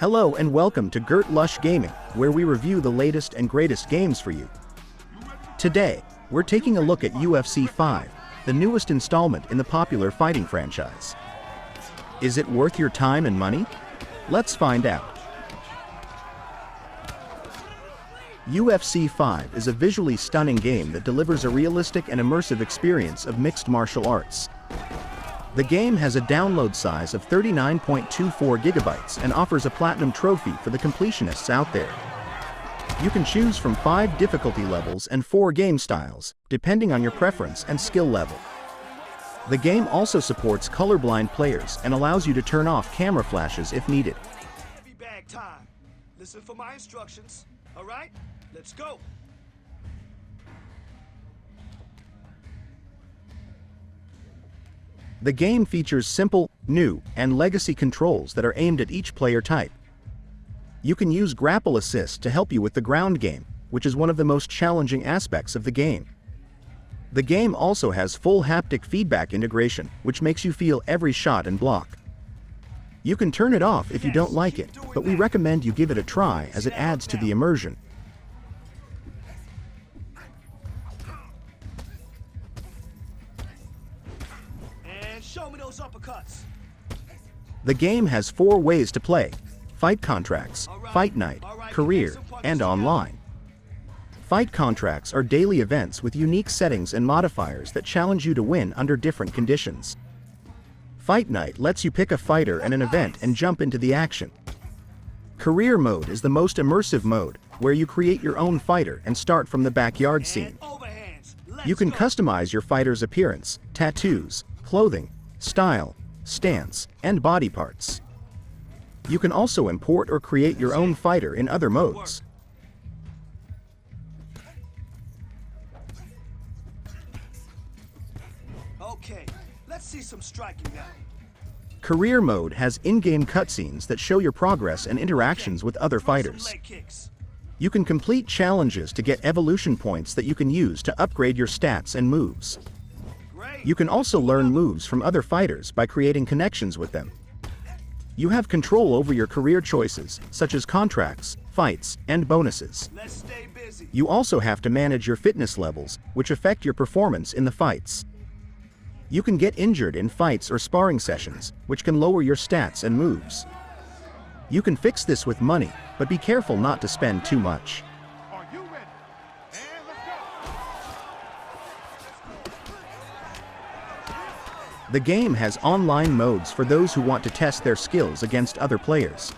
Hello and welcome to Gert Lush Gaming, where we review the latest and greatest games for you. Today, we're taking a look at UFC 5, the newest installment in the popular fighting franchise. Is it worth your time and money? Let's find out. UFC 5 is a visually stunning game that delivers a realistic and immersive experience of mixed martial arts. The game has a download size of 39.24 gigabytes and offers a platinum trophy for the completionists out there. You can choose from 5 difficulty levels and 4 game styles, depending on your preference and skill level. The game also supports colorblind players and allows you to turn off camera flashes if needed. Heavy bag time. Listen for my instructions. All right, let's go. The game features simple, new, and legacy controls that are aimed at each player type. You can use grapple assist to help you with the ground game, which is one of the most challenging aspects of the game. The game also has full haptic feedback integration, which makes you feel every shot and block. You can turn it off if you don't like it, but we recommend you give it a try as it adds to the immersion. Show me those uppercuts. The game has 4 ways to play: Fight Contracts, Fight Night, Career, and Online. Fight Contracts are daily events with unique settings and modifiers that challenge you to win under different conditions. Fight Night lets you pick a fighter and an event and jump into the action. Career Mode is the most immersive mode, where you create your own fighter and start from the backyard scene. You can customize your fighter's appearance, tattoos, clothing, style, stance, and body parts. You can also import or create your own fighter in other modes. Okay, let's see some striking now. Career Mode has in-game cutscenes that show your progress and interactions with other fighters. You can complete challenges to get evolution points that you can use to upgrade your stats and moves. You can also learn moves from other fighters by creating connections with them. You have control over your career choices, such as contracts, fights, and bonuses. Let's stay busy. You also have to manage your fitness levels, which affect your performance in the fights. You can get injured in fights or sparring sessions, which can lower your stats and moves. You can fix this with money, but be careful not to spend too much. The game has online modes for those who want to test their skills against other players.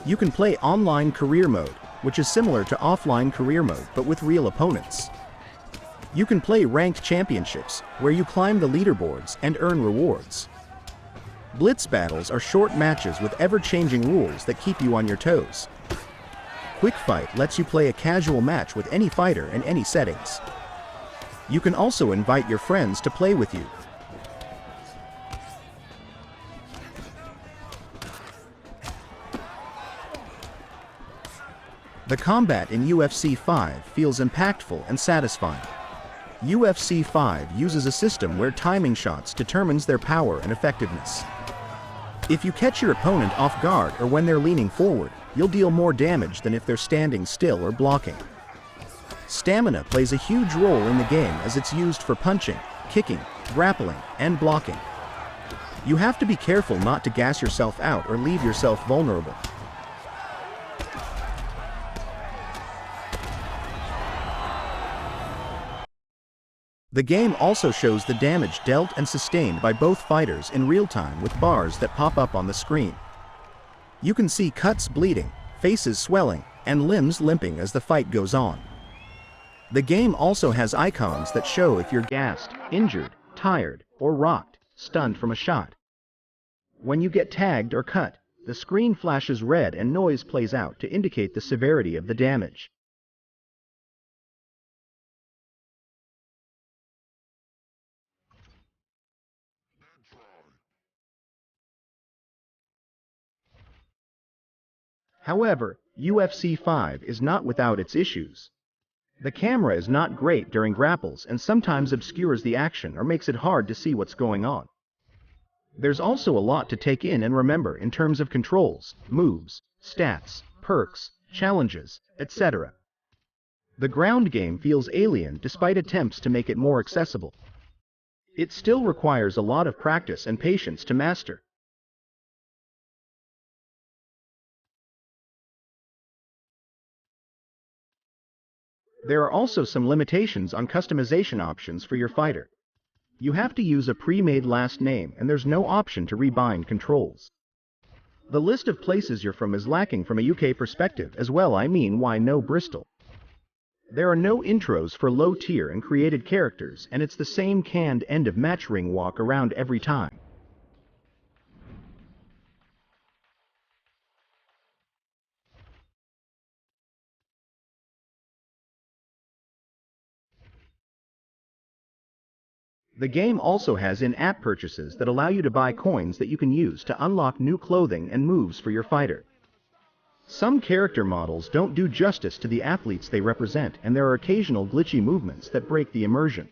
You can play online career mode, which is similar to offline career mode but with real opponents. You can play ranked championships, where you climb the leaderboards and earn rewards. Blitz battles are short matches with ever-changing rules that keep you on your toes. Quick Fight lets you play a casual match with any fighter in any settings. You can also invite your friends to play with you. The combat in UFC 5 feels impactful and satisfying. UFC 5 uses a system where timing shots determines their power and effectiveness. If you catch your opponent off guard or when they're leaning forward, you'll deal more damage than if they're standing still or blocking. Stamina plays a huge role in the game as it's used for punching, kicking, grappling, and blocking. You have to be careful not to gas yourself out or leave yourself vulnerable. The game also shows the damage dealt and sustained by both fighters in real time with bars that pop up on the screen. You can see cuts bleeding, faces swelling, and limbs limping as the fight goes on. The game also has icons that show if you're gassed, injured, tired, or rocked, stunned from a shot. When you get tagged or cut, the screen flashes red and noise plays out to indicate the severity of the damage. However, UFC 5 is not without its issues. The camera is not great during grapples and sometimes obscures the action or makes it hard to see what's going on. There's also a lot to take in and remember in terms of controls, moves, stats, perks, challenges, etc. The ground game feels alien despite attempts to make it more accessible. It still requires a lot of practice and patience to master. There are also some limitations on customization options for your fighter. You have to use a pre-made last name and there's no option to rebind controls. The list of places you're from is lacking from a UK perspective as well. Why no Bristol? There are no intros for low tier and created characters, and it's the same canned end of match ring walk around every time. The game also has in-app purchases that allow you to buy coins that you can use to unlock new clothing and moves for your fighter. Some character models don't do justice to the athletes they represent, and there are occasional glitchy movements that break the immersion.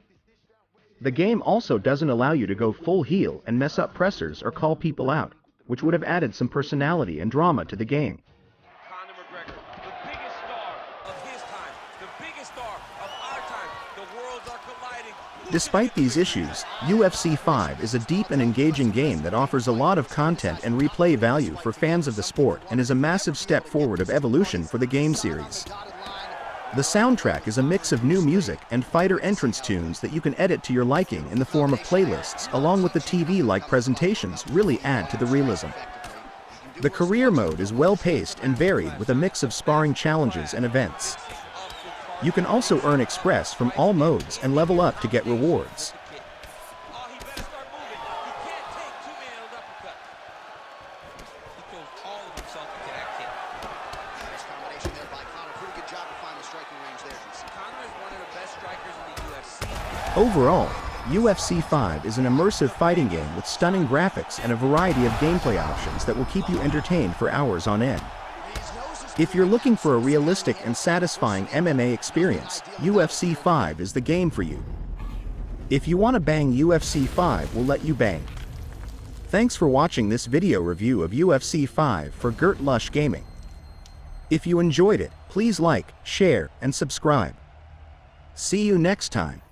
The game also doesn't allow you to go full heel and mess up pressers or call people out, which would have added some personality and drama to the game. Despite these issues, UFC 5 is a deep and engaging game that offers a lot of content and replay value for fans of the sport and is a massive step forward of evolution for the game series. The soundtrack is a mix of new music and fighter entrance tunes that you can edit to your liking in the form of playlists, along with the TV-like presentations really add to the realism. The career mode is well-paced and varied with a mix of sparring challenges and events. You can also earn express from all modes and level up to get rewards. Overall, UFC 5 is an immersive fighting game with stunning graphics and a variety of gameplay options that will keep you entertained for hours on end. If you're looking for a realistic and satisfying MMA experience, UFC 5 is the game for you. If you want to bang, UFC 5 will let you bang. Thanks for watching this video review of UFC 5 for Gert Lush Gaming. If you enjoyed it, please like, share, and subscribe. See you next time.